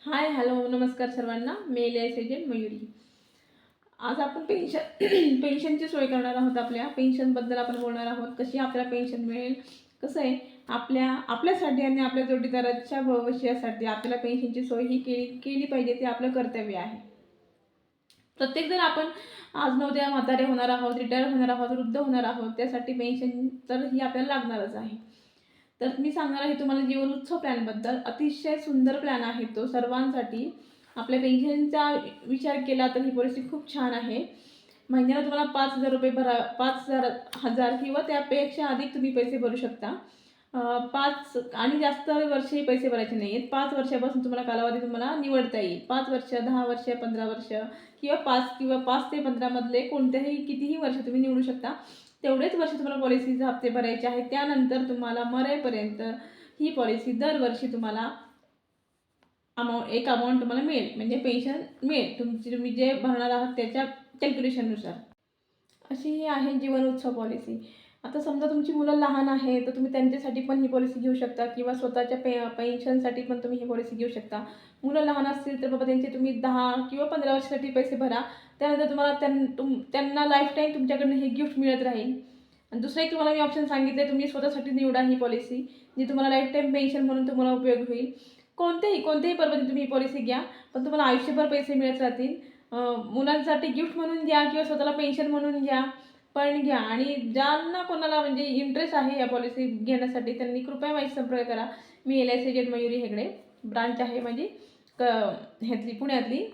Hi hello नमस्कार सर्वांना. मी LIC agent Mayuri. आज आपण पेन्शनची सोय करणार आहोत. आपल्या पेन्शनबद्दल आपण बोलणार आहोत. कशी आपल्याला पेन्शन मिळेल, कसं आहे आपल्यासाठी आणि आपल्या जोडीदाराच्या भविष्यासाठी आपल्याला पेन्शनची सोय ही केली केली पाहिजे, ते आपलं कर्तव्य आहे. प्रत्येकजण आपण आज न उद्या म्हातारे होणार आहोत, रिटायर होणार आहोत, वृद्ध होणार आहोत. त्यासाठी पेन्शन तर ही आपल्याला लागणारच आहे. तर मी सांगणार आहे तुम्हाला जीवन उत्सव प्लॅनबद्दल. अतिशय सुंदर प्लॅन आहे तो सर्वांसाठी. आपल्या पेन्शनचा विचार केला तर ही पॉलिसी खूप छान आहे. महिन्याला तुम्हाला ₹5,000 5,000 किंवा त्यापेक्षा अधिक तुम्ही पैसे भरू शकता. 5 आणि जास्त वर्षही पैसे भरायचे नाही आहेत. 5 वर्षापासून तुम्हाला कालावधी तुम्हाला निवडता येईल. 5 वर्ष, 10 वर्ष, 15 वर्ष किंवा 5 ते 15 मधले कोणत्याही कितीही वर्ष तुम्ही निवडू शकता. तेवढेच वर्ष तुम्हाला पॉलिसीचे हप्ते भरायचे आहेत. त्यानंतर तुम्हाला मरेपर्यंत ही पॉलिसी दरवर्षी तुम्हाला एक अमाऊंट तुम्हाला मिळेल, म्हणजे पेन्शन मिळेल. तुम्ही जे भरणार आहात त्याच्या कॅल्क्युलेशननुसार. अशी ही आहे जीवन उत्सव पॉलिसी. आता समजा तुमची मुलं लहान आहेत, तर तुम्ही त्यांच्यासाठी पण ही पॉलिसी घेऊ शकता किंवा स्वतःच्या पेन्शनसाठी पण तुम्ही ही पॉलिसी घेऊ शकता. मुलं लहान असतील तर बाबा त्यांचे तुम्ही 10 किंवा 15 वर्षासाठी पैसे भरा. त्यानंतर तुम्हाला त्यांना लाईफटाईम तुमच्याकडनं हे गिफ्ट मिळत राहील. आणि दुसरं एक तुम्हाला मी ऑप्शन सांगितलं, तुम्ही स्वतःसाठी निवडा ही पॉलिसी, जी तुम्हाला लाईफटाईम पेन्शन म्हणून तुम्हाला उपयोग होईल. कोणत्याही पर्पजने तुम्ही ही पॉलिसी घ्या, पण तुम्हाला आयुष्यभर पैसे मिळत राहतील. मुलांसाठी गिफ्ट म्हणून घ्या किंवा स्वतःला पेन्शन म्हणून घ्या, पण घ्या. आणि ज्यांना कोणाला म्हणजे इंटरेस्ट आहे या पॉलिसी घेण्यासाठी, त्यांनी कृपया माझी संपर्क करा. मी LIC agent Mayuri Hegde. Branch आहे माझी ह्यातली पुण्यातली.